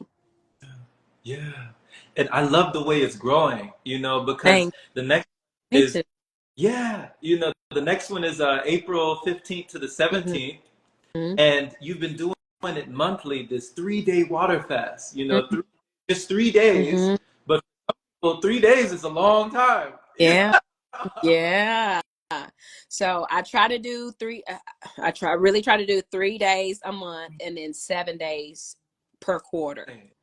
yeah. And I love the way it's growing, you know, because Thank the next me is too. yeah, you know, the next one is April 15th to the Mm-hmm. 17th, and you've been doing it monthly, this 3 day water fast, you know, just 3 days, Mm-hmm. but well, 3 days is a long time. Yeah. Yeah. So I try to do really try to do 3 days a month, and then 7 days per quarter. Hey,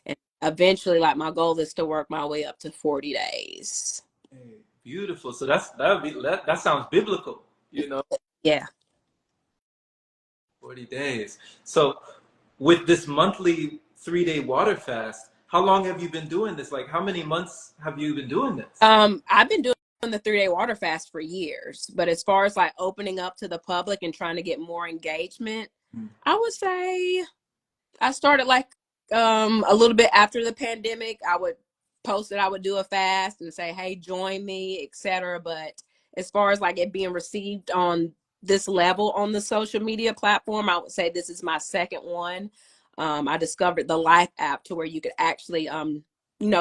And eventually, like, my goal is to work my way up to 40 days. hey, beautiful. So that sounds biblical, you know, Yeah. 40 days. So with this monthly 3 day water fast, how long have you been doing this? Like, how many months have you been doing this? I've been doing the 3-day water fast for years, but as far as like opening up to the public and trying to get more engagement, I would say I started like a little bit after the pandemic. I would post that I would do a fast and say, hey, join me, etc. But as far as like it being received on this level on the social media platform, I would say this is my second one. I discovered the Life app to where you could actually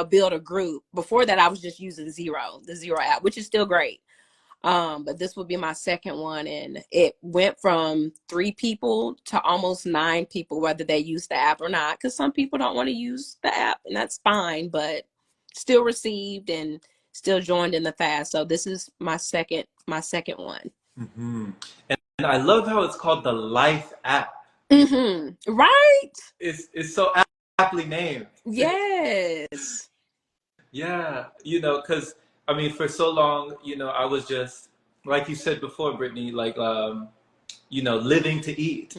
build a group. Before that, I was just using the Zero app, which is still great. But this will be my second one, and it went from 3 people to almost 9 people, whether they use the app or not, because some people don't want to use the app, and that's fine, but still received and still joined in the fast. So this is my second one. Mm-hmm. And I love how it's called the Life app. Right? It's so aptly named. Yes. Yeah, because I mean, for so long, I was just like you said before, Brittany, like living to eat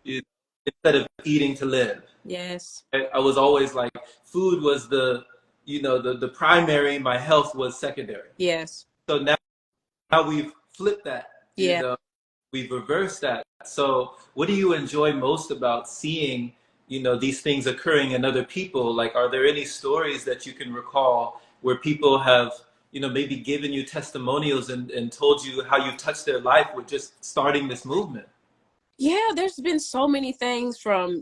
you- instead of eating to live. Yes. I was always like, food was the primary, my health was secondary. Yes. So now we've flipped that, Yeah. we've reversed that. So what do you enjoy most about seeing, these things occurring in other people? Like, are there any stories that you can recall where people have, maybe given you testimonials and told you how you touched their life with just starting this movement? Yeah, there's been so many things from,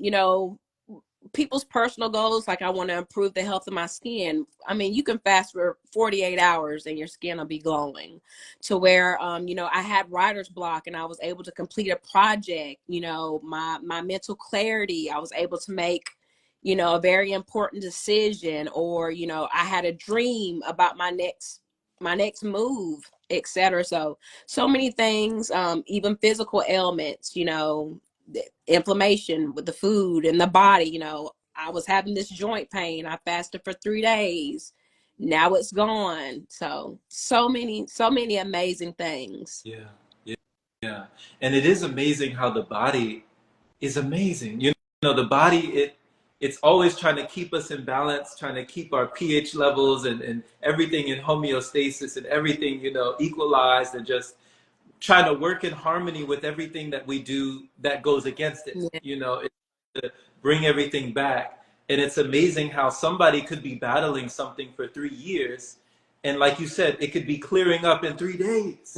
people's personal goals, like I want to improve the health of my skin. I mean, you can fast for 48 hours and your skin will be glowing, to where I had writer's block and I was able to complete a project. My mental clarity, I was able to make a very important decision, or I had a dream about my next move, etc. So many things, even physical ailments, the inflammation with the food and the body. I was having this joint pain. I fasted for 3 days. Now it's gone. So many amazing things. Yeah, yeah, yeah. And it is amazing how the body is amazing. The body, it's always trying to keep us in balance, trying to keep our pH levels and everything in homeostasis and everything, equalized, and just trying to work in harmony with everything that we do that goes against it. Yeah. It's to bring everything back. And it's amazing how somebody could be battling something for 3 years. And like you said, it could be clearing up in 3 days.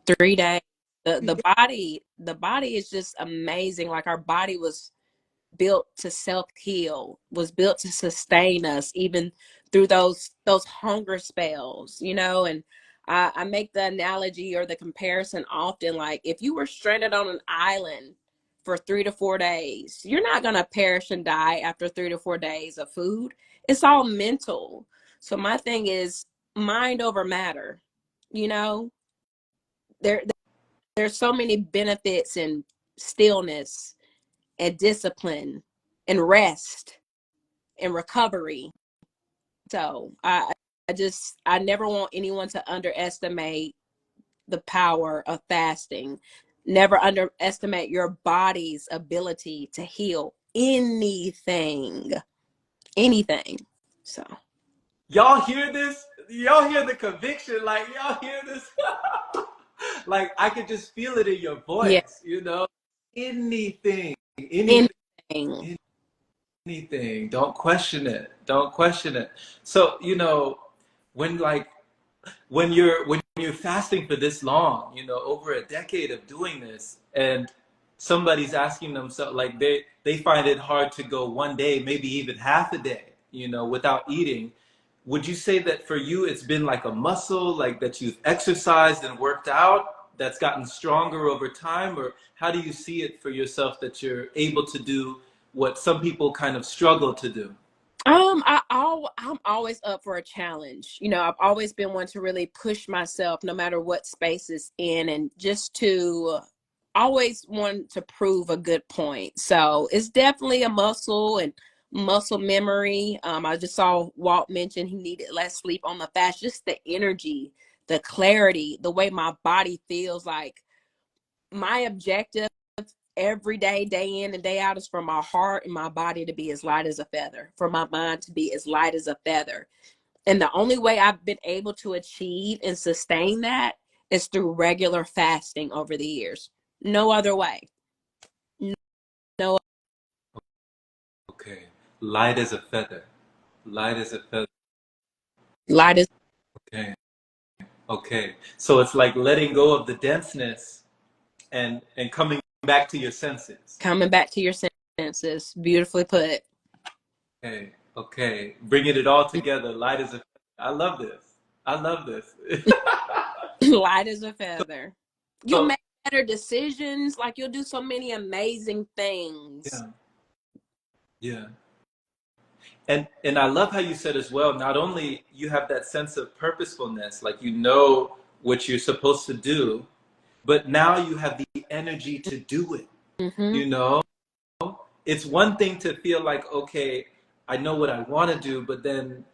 3 days. The body is just amazing. Like our body was built to self-heal, was built to sustain us even through those hunger spells, and I make the analogy or the comparison often, like if you were stranded on an island for 3 to 4 days, you're not going to perish and die after 3 to 4 days of food. It's all mental. So my thing is mind over matter. you know there there's so many benefits in stillness and discipline and rest and recovery. So I never want anyone to underestimate the power of fasting. Never underestimate your body's ability to heal anything. Anything. So Y'all hear this? Y'all hear the conviction? Like, y'all hear this? Like, I could just feel it in your yeah, voice, Anything, anything. anything. Don't question it. Don't question it. So, when like when you're fasting for this long, over a decade of doing this, and somebody's asking themselves, like, they find it hard to go one day, maybe even half a day, without eating. Would you say that for you it's been like a muscle, like that you've exercised and worked out, that's gotten stronger over time? Or how do you see it for yourself that you're able to do what some people kind of struggle to do? I'm always up for a challenge. I've always been one to really push myself, no matter what space it's in, and just to always want to prove a good point. So it's definitely a muscle and muscle memory. I just saw Walt mention he needed less sleep on the fast. Just the energy, the clarity, the way my body feels. Like my objective every day, day in and day out, is for my heart and my body to be as light as a feather, for my mind to be as light as a feather. And the only way I've been able to achieve and sustain that is through regular fasting over the years. No other way. No. Okay. Light as a feather. Light as a feather. Light is Okay. Okay. So it's like letting go of the denseness and coming back to your senses. coming back to your senses. Beautifully put. Okay. Okay. Bringing it all together. Light as a feather. I love this. I love this. Light as a feather. You'll So make better decisions. Like, you'll do so many amazing things. yeah. Yeah. And I love how you said as well, not only you have that sense of purposefulness, like you know what you're supposed to do, but now you have the energy to do it. Mm-hmm. You know, it's one thing to feel like, okay, I know what I want to do, but then,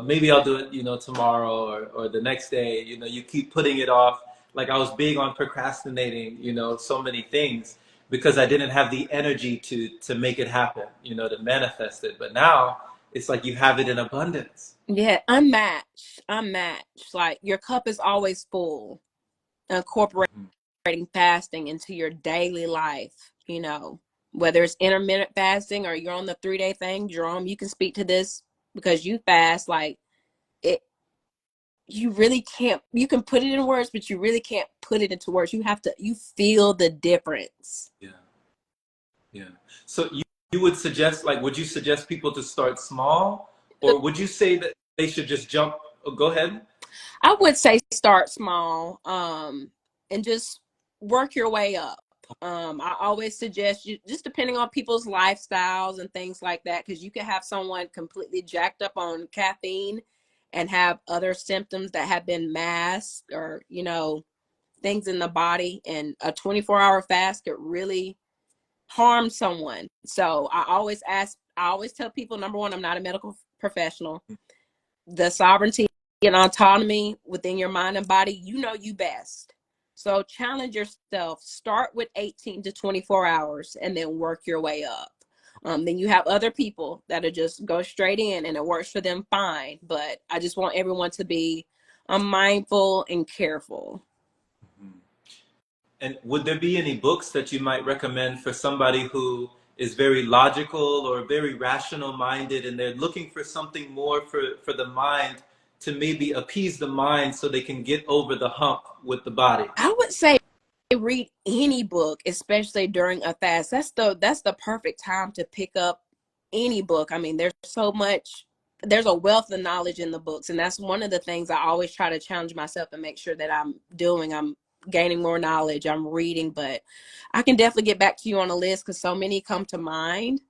maybe I'll do it, tomorrow or the next day. You keep putting it off. Like I was big on procrastinating, so many things because I didn't have the energy to make it happen, to manifest it. But now it's like you have it in abundance. Yeah, unmatched. Unmatched. Like, your cup is always full. Incorporating Mhm. fasting into your daily life, whether it's intermittent fasting or you're on the 3-day thing. Jerome, you can speak to this because you fast. Like, it, you really can't, you can put it in words, but you really can't put it into words. You feel the difference. Yeah. Yeah. So you would suggest, like, would you suggest people to start small, or would you say that they should just jump? Oh, go ahead. I would say start small, and just work your way up. I always suggest, you just depending on people's lifestyles and things like that, because you could have someone completely jacked up on caffeine and have other symptoms that have been masked, or things in the body, and a 24-hour fast could really harm someone. So I always tell people, number one, I'm not a medical professional. The sovereignty and autonomy within your mind and body, you best. So challenge yourself. Start with 18 to 24 hours and then work your way up. Then you have other people that'll just go straight in and it works for them fine. But I just want everyone to be mindful and careful. Mhm. And would there be any books that you might recommend for somebody who is very logical or very rational minded and they're looking for something more for the mind to maybe appease the mind so they can get over the hump with the body? I would say read any book, especially during a fast. That's the perfect time to pick up any book. I mean, there's a wealth of knowledge in the books, and that's one of the things I always try to challenge myself and make sure that I'm gaining more knowledge, I'm reading. But I can definitely get back to you on a list because so many come to mind.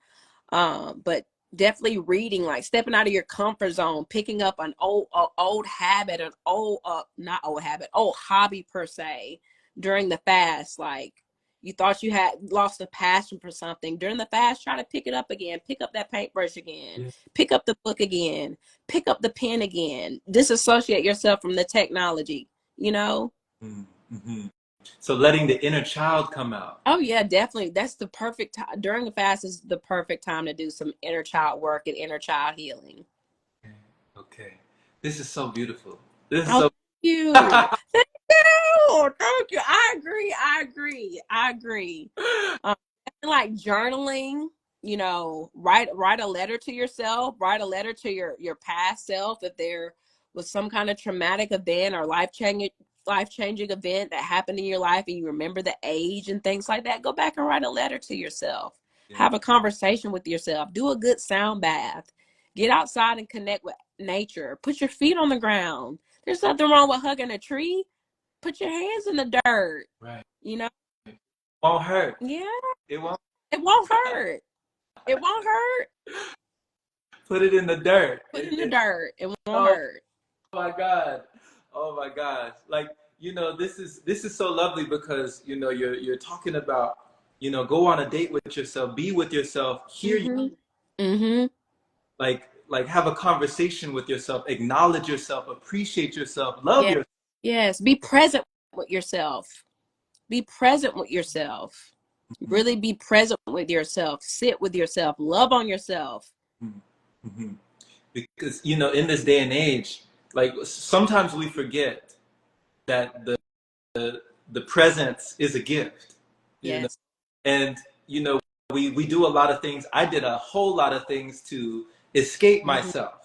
But definitely reading, like stepping out of your comfort zone, picking up an old habit, an old not old habit, old hobby per se, during the fast. Like, you thought you had lost a passion for something during the fast, try to pick it up again, pick up that paintbrush again, Yeah. pick up the book again, pick up the pen again, disassociate yourself from the technology, you know. Mm-hmm. So letting the inner child come out. Oh yeah, definitely. That's the perfect time. During the fast is the perfect time to do some inner child work and inner child healing. Okay. Okay. This is so beautiful. This is Oh, so. thank you. Thank you. Thank you. I agree. I agree. Um, like journaling, write a letter to yourself, write a letter to your past self. If there was some kind of traumatic event or life changing event that happened in your life and you remember the age and things like that, go back and write a letter to yourself. Yeah. Have a conversation with yourself. Do a good sound bath. Get outside and connect with nature. Put your feet on the ground. There's nothing wrong with hugging a tree. Put your hands in the dirt. Right. You know? Won't hurt. Yeah, It won't. it won't hurt. It won't hurt. Put it in the dirt. Put it in the dirt. It won't Oh hurt. my God. Oh my gosh. Like, this is so lovely because, you're talking about, go on a date with yourself, be with yourself, hear you, Mm-hmm. Mm-hmm. like have a conversation with yourself, acknowledge yourself, appreciate yourself, love Yeah. yourself. Yes. Be present with yourself. be present with yourself. Really be present with yourself. Sit with yourself. Love on yourself. Mm-hmm. Because, you know, in this day and age, like sometimes we forget that the presence is a gift, you know, Yes. and, you know, we do a lot of things. I did a whole lot of things to escape Mm-hmm. myself.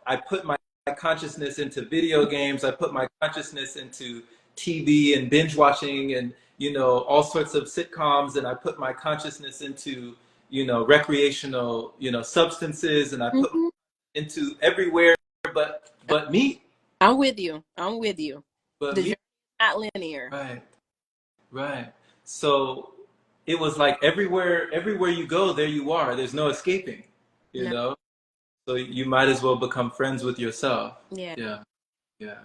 I put my consciousness into video games. I put my consciousness into TV and binge watching and, you know, all sorts of sitcoms. And I put my consciousness into, you know, recreational, you know, substances. And I put Mm-hmm. into everywhere but me. I'm with you. I'm with you. But The me. journey is not linear. Right. Right. So it was like everywhere you go, there you are. There's no escaping, you No. know? So you might as well become friends with yourself. Yeah. Yeah. Yeah.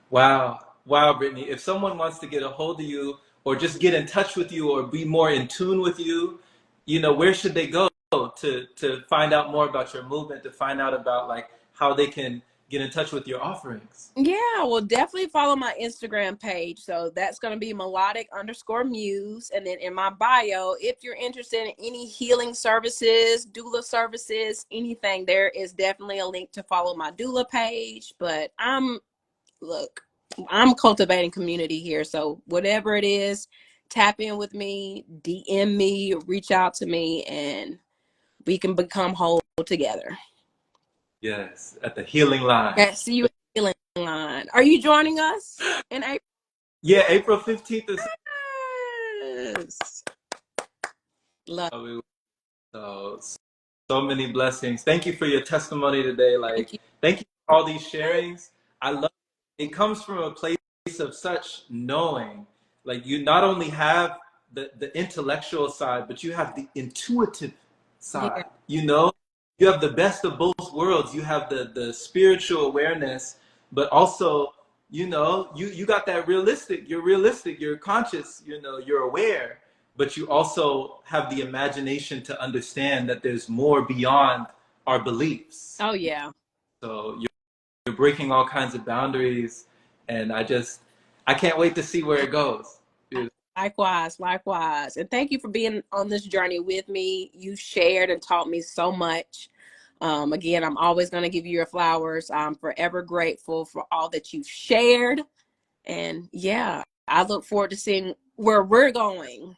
Wow. Wow, Brittany. If someone wants to get a hold of you or just get in touch with you or be more in tune with you, you know, where should they go to find out more about your movement, to find out about like how they can get in touch with your offerings? Yeah, well, definitely follow my Instagram page. So that's going to be melodic_muse. And then in my bio, if you're interested in any healing services, doula services, anything, there is definitely a link to follow my doula page. But look, I'm cultivating community here. So whatever it is, tap in with me, DM me, reach out to me, and we can become whole together. Yes, at the healing line. Okay, see you at the healing line. Are you joining us in April? Yeah, April 15th is Yes. Love. so so many blessings. Thank you for your testimony today. Thank Like, you. thank you for all these sharings. I love it. It comes from a place of such knowing. Like you not only have the intellectual side, but you have the intuitive Yeah. side. You know, you have the best of both worlds. You have the spiritual awareness, but also, you know, you got that realistic, you're conscious, you know, you're aware, but you also have the imagination to understand that there's more beyond our beliefs. Oh yeah. So you're breaking all kinds of boundaries, and I can't wait to see where it goes. Likewise, likewise. And thank you for being on this journey with me. You shared and taught me so much. Again, I'm always going to give you your flowers. I'm forever grateful for all that you've shared. And yeah, I look forward to seeing where we're going.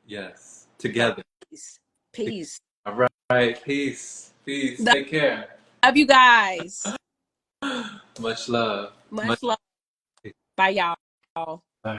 Yes, So together. peace. Peace. All right, peace, peace. Love Take care. you guys. Much love. Much Much love. Bye, y'all.